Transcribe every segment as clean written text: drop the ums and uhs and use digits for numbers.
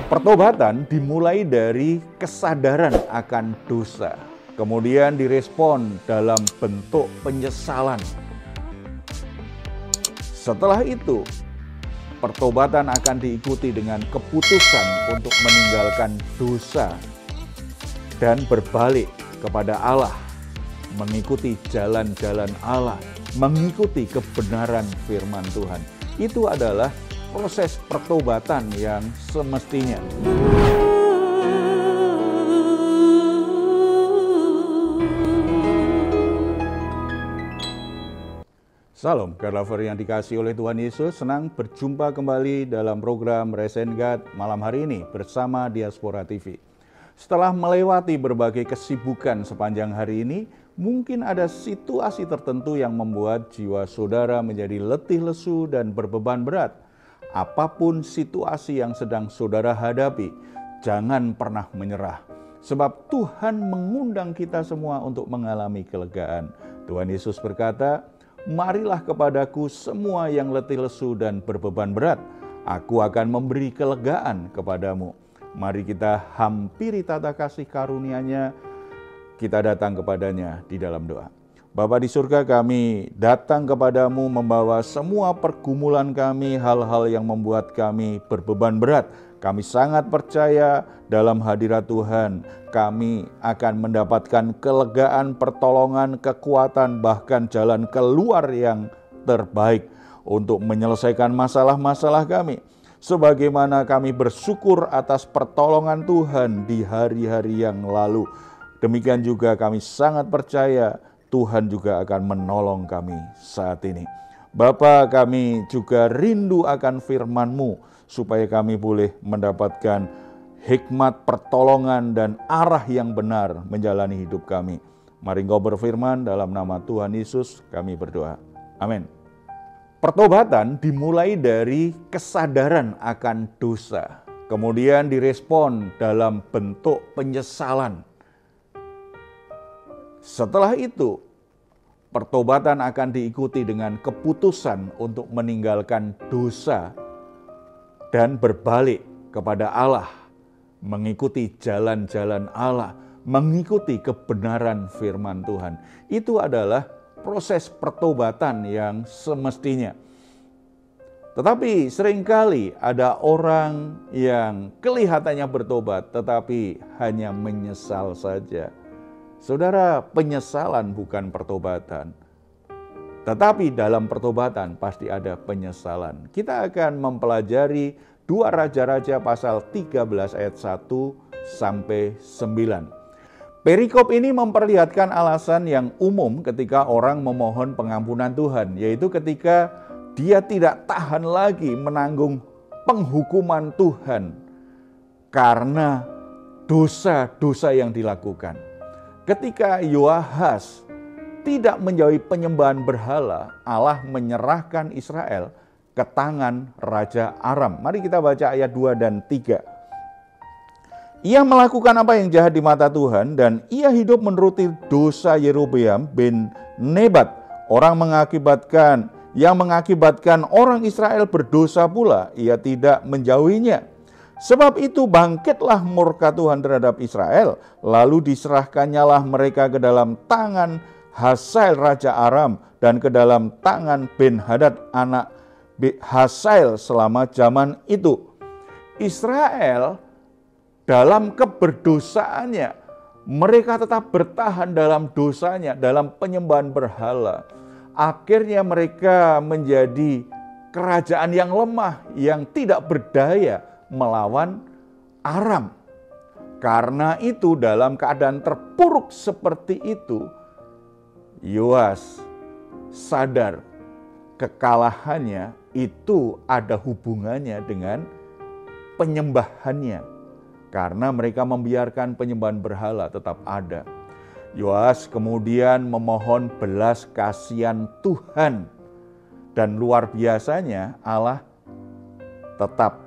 Pertobatan dimulai dari kesadaran akan dosa, kemudian direspon dalam bentuk penyesalan. Setelah itu, pertobatan akan diikuti dengan keputusan untuk meninggalkan dosa dan berbalik kepada Allah, mengikuti jalan-jalan Allah, mengikuti kebenaran firman Tuhan. Itu adalah proses pertobatan yang semestinya. Salam, God lover yang dikasihi oleh Tuhan Yesus, senang berjumpa kembali dalam program Raise and God malam hari ini bersama Diaspora TV. Setelah melewati berbagai kesibukan sepanjang hari ini, mungkin ada situasi tertentu yang membuat jiwa saudara menjadi letih lesu dan berbeban berat. Apapun situasi yang sedang saudara hadapi, jangan pernah menyerah. Sebab Tuhan mengundang kita semua untuk mengalami kelegaan. Tuhan Yesus berkata, "Marilah kepadaku semua yang letih lesu dan berbeban berat, aku akan memberi kelegaan kepadamu." Mari kita hampiri tata kasih karunia-Nya, kita datang kepadanya di dalam doa. Bapa di surga, kami datang kepadamu membawa semua pergumulan kami, hal-hal yang membuat kami berbeban berat. Kami sangat percaya dalam hadirat Tuhan, kami akan mendapatkan kelegaan, pertolongan, kekuatan, bahkan jalan keluar yang terbaik untuk menyelesaikan masalah-masalah kami. Sebagaimana kami bersyukur atas pertolongan Tuhan di hari-hari yang lalu, demikian juga kami sangat percaya Tuhan juga akan menolong kami saat ini. Bapa, kami juga rindu akan firman-Mu supaya kami boleh mendapatkan hikmat, pertolongan, dan arah yang benar menjalani hidup kami. Mari Engkau berfirman, dalam nama Tuhan Yesus kami berdoa. Amin. Pertobatan dimulai dari kesadaran akan dosa, kemudian direspon dalam bentuk penyesalan. Setelah itu, pertobatan akan diikuti dengan keputusan untuk meninggalkan dosa dan berbalik kepada Allah, mengikuti jalan-jalan Allah, mengikuti kebenaran firman Tuhan. Itu adalah proses pertobatan yang semestinya. Tetapi seringkali ada orang yang kelihatannya bertobat tetapi hanya menyesal saja. Saudara, penyesalan bukan pertobatan. Tetapi dalam pertobatan pasti ada penyesalan. Kita akan mempelajari 2 Raja-Raja pasal 13 ayat 1 sampai 9. Perikop ini memperlihatkan alasan yang umum ketika orang memohon pengampunan Tuhan, yaitu ketika dia tidak tahan lagi menanggung penghukuman Tuhan karena dosa-dosa yang dilakukan. Ketika Yoahas tidak menjauhi penyembahan berhala, Allah menyerahkan Israel ke tangan Raja Aram. Mari kita baca ayat 2 dan 3. Ia melakukan apa yang jahat di mata Tuhan dan ia hidup menuruti dosa Yerobeam bin Nebat, yang mengakibatkan orang Israel berdosa pula. Ia tidak menjauhinya. Sebab itu bangkitlah murka Tuhan terhadap Israel, lalu diserahkannyalah mereka ke dalam tangan Hazael Raja Aram dan ke dalam tangan Ben-Hadad anak Hazael selama zaman itu. Israel dalam keberdosaannya, mereka tetap bertahan dalam dosanya, dalam penyembahan berhala. Akhirnya mereka menjadi kerajaan yang lemah, yang tidak berdaya melawan Aram. Karena itu dalam keadaan terpuruk seperti itu, Yoas sadar kekalahannya itu ada hubungannya dengan penyembahannya. Karena mereka membiarkan penyembahan berhala tetap ada. Yoas kemudian memohon belas kasihan Tuhan. Dan luar biasanya Allah tetap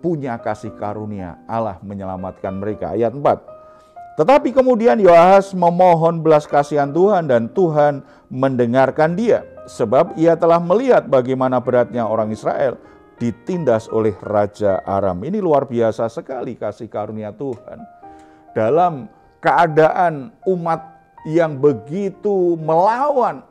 punya kasih karunia, Allah menyelamatkan mereka. Ayat 4. Tetapi kemudian Yoahas memohon belas kasihan Tuhan dan Tuhan mendengarkan dia. Sebab ia telah melihat bagaimana beratnya orang Israel. ditindas oleh Raja Aram. Ini luar biasa sekali kasih karunia Tuhan. Dalam keadaan umat yang begitu melawan,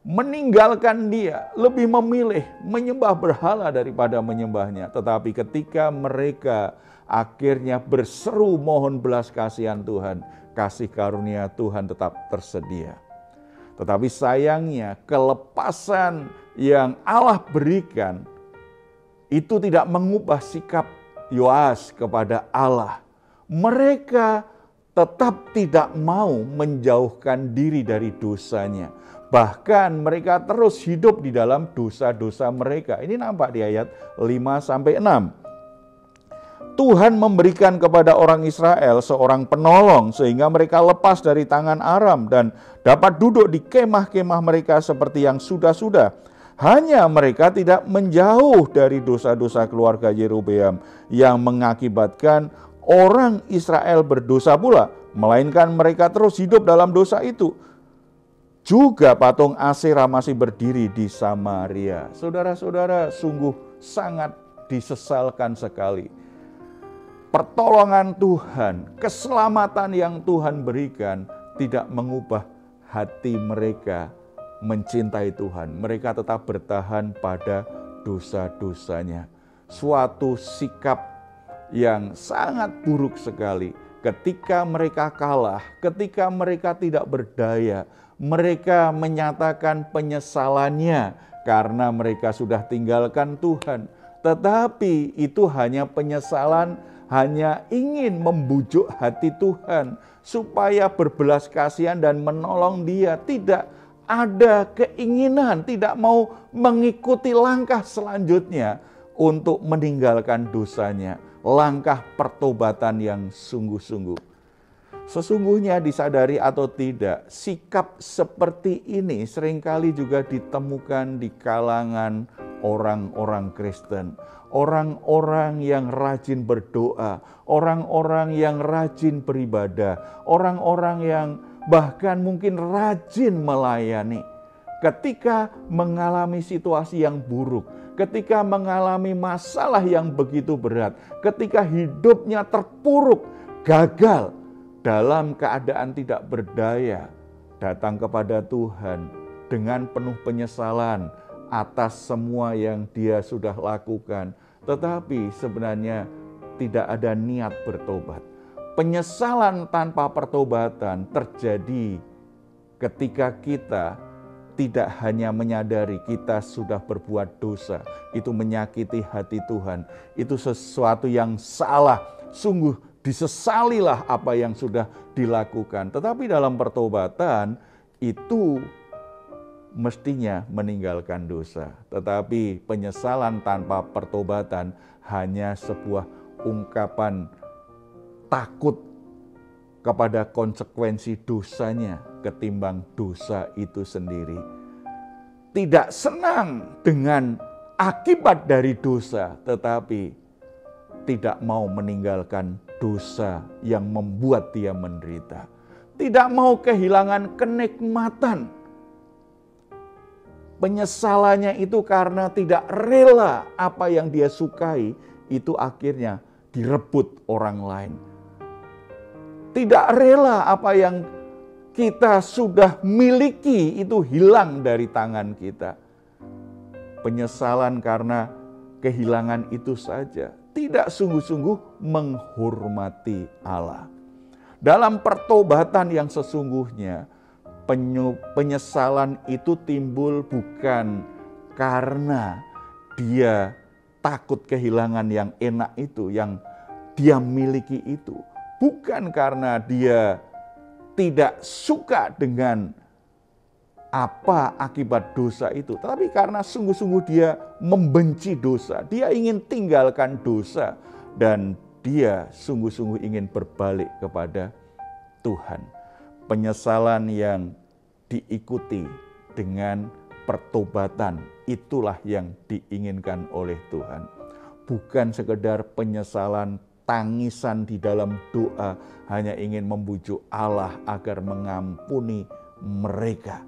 meninggalkan Dia, lebih memilih menyembah berhala daripada menyembahnya. Tetapi ketika mereka akhirnya berseru mohon belas kasihan Tuhan, kasih karunia Tuhan tetap tersedia. Tetapi sayangnya kelepasan yang Allah berikan itu tidak mengubah sikap Yoas kepada Allah. Mereka tetap tidak mau menjauhkan diri dari dosanya. Bahkan mereka terus hidup di dalam dosa-dosa mereka. Ini nampak di ayat 5-6. Tuhan memberikan kepada orang Israel seorang penolong sehingga mereka lepas dari tangan Aram dan dapat duduk di kemah-kemah mereka seperti yang sudah-sudah. Hanya mereka tidak menjauh dari dosa-dosa keluarga Yerobeam yang mengakibatkan orang Israel berdosa pula, melainkan mereka terus hidup dalam dosa itu. Juga patung Aserah masih berdiri di Samaria. Saudara-saudara, sungguh sangat disesalkan sekali. Pertolongan Tuhan, keselamatan yang Tuhan berikan tidak mengubah hati mereka mencintai Tuhan. Mereka tetap bertahan pada dosa-dosanya. Suatu sikap yang sangat buruk sekali. Ketika mereka kalah, ketika mereka tidak berdaya, mereka menyatakan penyesalannya karena mereka sudah tinggalkan Tuhan. Tetapi itu hanya penyesalan, hanya ingin membujuk hati Tuhan supaya berbelas kasihan dan menolong Dia. Tidak ada keinginan, tidak mau mengikuti langkah selanjutnya untuk meninggalkan dosanya. Langkah pertobatan yang sungguh-sungguh. Sesungguhnya disadari atau tidak, sikap seperti ini seringkali juga ditemukan di kalangan orang-orang Kristen. Orang-orang yang rajin berdoa, orang-orang yang rajin beribadah, orang-orang yang bahkan mungkin rajin melayani. Ketika mengalami situasi yang buruk, ketika mengalami masalah yang begitu berat, ketika hidupnya terpuruk, gagal, dalam keadaan tidak berdaya, datang kepada Tuhan dengan penuh penyesalan atas semua yang dia sudah lakukan. Tetapi sebenarnya tidak ada niat bertobat. Penyesalan tanpa pertobatan terjadi ketika kita tidak hanya menyadari kita sudah berbuat dosa. Itu menyakiti hati Tuhan. Itu sesuatu yang salah. Sungguh disesalilah apa yang sudah dilakukan. Tetapi dalam pertobatan itu mestinya meninggalkan dosa. Tetapi penyesalan tanpa pertobatan hanya sebuah ungkapan takut kepada konsekuensi dosanya ketimbang dosa itu sendiri. Tidak senang dengan akibat dari dosa, tetapi tidak mau meninggalkan dosa yang membuat dia menderita. Tidak mau kehilangan kenikmatan. Penyesalannya itu karena tidak rela apa yang dia sukai, itu akhirnya direbut orang lain. Tidak rela apa yang kita sudah miliki itu hilang dari tangan kita. Penyesalan karena kehilangan itu saja. Tidak sungguh-sungguh menghormati Allah. Dalam pertobatan yang sesungguhnya, penyesalan itu timbul bukan karena dia takut kehilangan yang enak itu, yang dia miliki itu. Bukan karena dia tidak suka dengan apa akibat dosa itu, tetapi karena sungguh-sungguh dia membenci dosa. Dia ingin tinggalkan dosa dan dia sungguh-sungguh ingin berbalik kepada Tuhan. Penyesalan yang diikuti dengan pertobatan, itulah yang diinginkan oleh Tuhan. Bukan sekedar penyesalan, tangisan di dalam doa, hanya ingin membujuk Allah agar mengampuni mereka.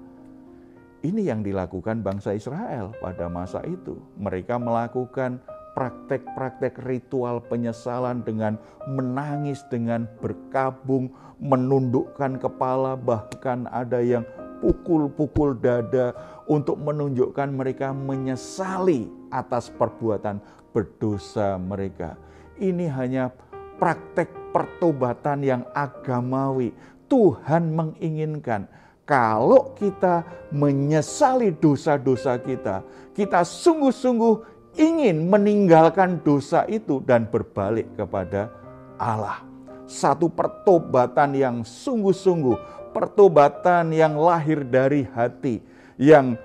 Ini yang dilakukan bangsa Israel pada masa itu. Mereka melakukan praktek-praktek ritual penyesalan dengan menangis, dengan berkabung, menundukkan kepala, bahkan ada yang pukul-pukul dada untuk menunjukkan mereka menyesali atas perbuatan berdosa mereka. Ini hanya praktek pertobatan yang agamawi. Tuhan menginginkan kalau kita menyesali dosa-dosa kita, kita sungguh-sungguh ingin meninggalkan dosa itu dan berbalik kepada Allah. Satu pertobatan yang sungguh-sungguh, pertobatan yang lahir dari hati, yang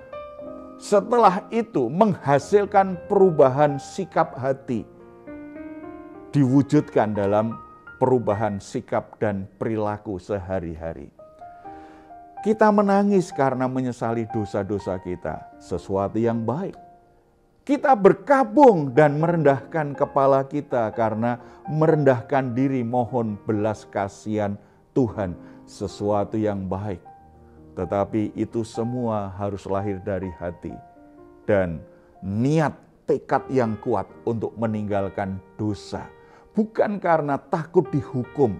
setelah itu menghasilkan perubahan sikap hati, diwujudkan dalam perubahan sikap dan perilaku sehari-hari. Kita menangis karena menyesali dosa-dosa kita, sesuatu yang baik. Kita berkabung dan merendahkan kepala kita karena merendahkan diri mohon belas kasihan Tuhan, sesuatu yang baik. Tetapi itu semua harus lahir dari hati dan niat tekad yang kuat untuk meninggalkan dosa. Bukan karena takut dihukum,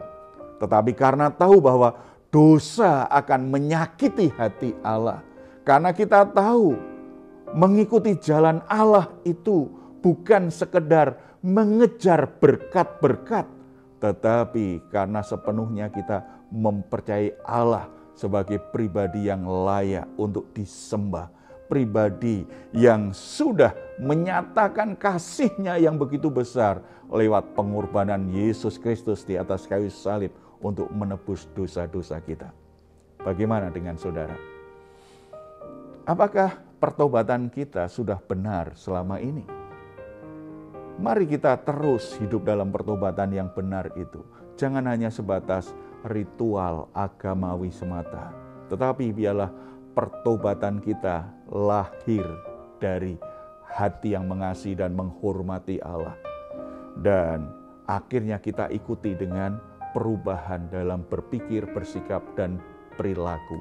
tetapi karena tahu bahwa dosa akan menyakiti hati Allah. Karena kita tahu mengikuti jalan Allah itu bukan sekedar mengejar berkat-berkat, tetapi karena sepenuhnya kita mempercayai Allah sebagai pribadi yang layak untuk disembah. Pribadi yang sudah menyatakan kasih-Nya yang begitu besar lewat pengorbanan Yesus Kristus di atas kayu salib untuk menebus dosa-dosa kita. Bagaimana dengan saudara? Apakah pertobatan kita sudah benar selama ini? Mari kita terus hidup dalam pertobatan yang benar itu. Jangan hanya sebatas ritual agamawi semata, tetapi biarlah pertobatan kita lahir dari hati yang mengasihi dan menghormati Allah. Dan akhirnya kita ikuti dengan perubahan dalam berpikir, bersikap, dan perilaku.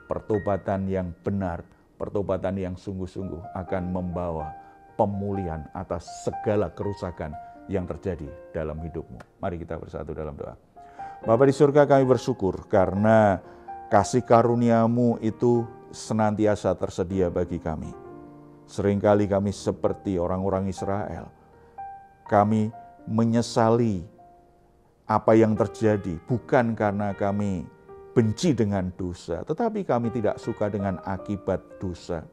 Pertobatan yang benar, pertobatan yang sungguh-sungguh akan membawa pemulihan atas segala kerusakan yang terjadi dalam hidupmu. Mari kita bersatu dalam doa. Bapa di surga, kami bersyukur karena kasih karunia-Mu itu senantiasa tersedia bagi kami. Seringkali kami seperti orang-orang Israel. Kami menyesali apa yang terjadi bukan karena kami benci dengan dosa, tetapi kami tidak suka dengan akibat dosa.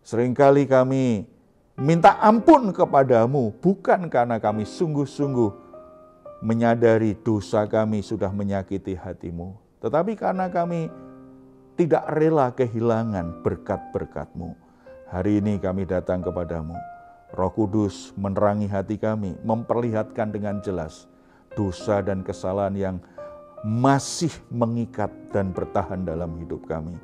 Seringkali kami minta ampun kepadamu bukan karena kami sungguh-sungguh menyadari dosa kami sudah menyakiti hatimu, tetapi karena kami tidak rela kehilangan berkat-berkat-Mu. Hari ini kami datang kepadamu. Roh Kudus menerangi hati kami, memperlihatkan dengan jelas dosa dan kesalahan yang masih mengikat dan bertahan dalam hidup kami.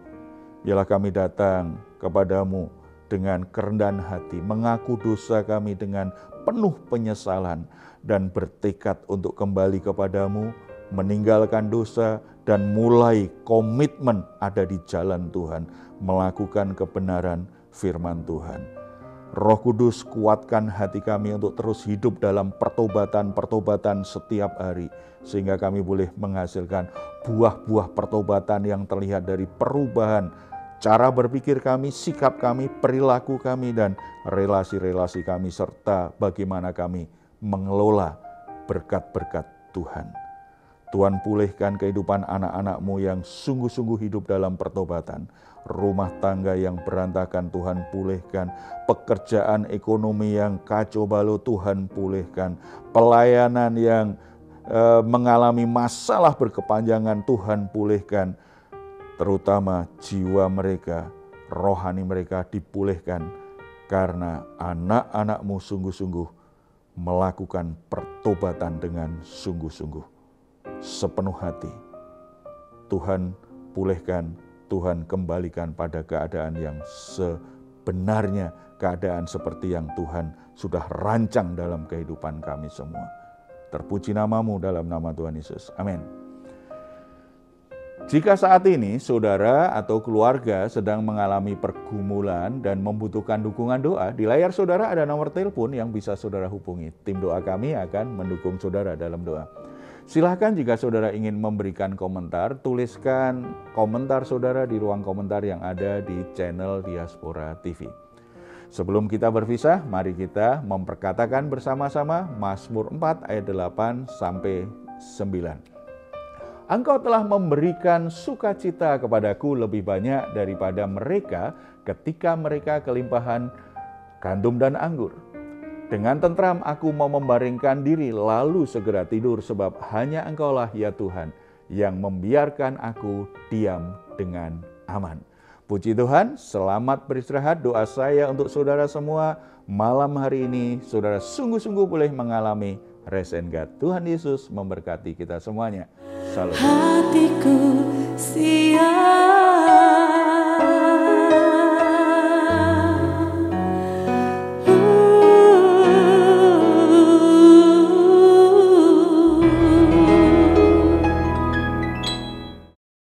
Biarlah kami datang kepadamu dengan kerendahan hati, mengaku dosa kami dengan penuh penyesalan dan bertekad untuk kembali kepadamu, meninggalkan dosa dan mulai komitmen ada di jalan Tuhan, melakukan kebenaran firman Tuhan. Roh Kudus, kuatkan hati kami untuk terus hidup dalam pertobatan-pertobatan setiap hari, sehingga kami boleh menghasilkan buah-buah pertobatan yang terlihat dari perubahan cara berpikir kami, sikap kami, perilaku kami, dan relasi-relasi kami, serta bagaimana kami mengelola berkat-berkat Tuhan. Tuhan, pulihkan kehidupan anak-anak-Mu yang sungguh-sungguh hidup dalam pertobatan. Rumah tangga yang berantakan, Tuhan pulihkan. Pekerjaan ekonomi yang kacau balau, Tuhan pulihkan. Pelayanan yang mengalami masalah berkepanjangan, Tuhan pulihkan. Terutama jiwa mereka, rohani mereka dipulihkan. Karena anak-anak-Mu sungguh-sungguh melakukan pertobatan dengan sungguh-sungguh. Sepenuh hati. Tuhan pulihkan, Tuhan kembalikan pada keadaan yang sebenarnya, keadaan seperti yang Tuhan sudah rancang dalam kehidupan kami semua. Terpuji nama-Mu dalam nama Tuhan Yesus. Amin. Jika saat ini saudara atau keluarga sedang mengalami pergumulan dan membutuhkan dukungan doa, di layar saudara ada nomor telepon yang bisa saudara hubungi. Tim doa kami akan mendukung saudara dalam doa. Silahkan jika saudara ingin memberikan komentar, tuliskan komentar saudara di ruang komentar yang ada di channel Diaspora TV. Sebelum kita berpisah, mari kita memperkatakan bersama-sama Mazmur 4 ayat 8 sampai 9. Engkau telah memberikan sukacita kepadaku lebih banyak daripada mereka ketika mereka kelimpahan gandum dan anggur. Dengan tentram aku mau membaringkan diri lalu segera tidur, sebab hanya Engkaulah ya Tuhan yang membiarkan aku diam dengan aman. Puji Tuhan, selamat beristirahat. Doa saya untuk saudara semua malam hari ini, saudara sungguh-sungguh boleh mengalami Rest and God. Tuhan Yesus memberkati kita semuanya. Salam. Hatiku siap.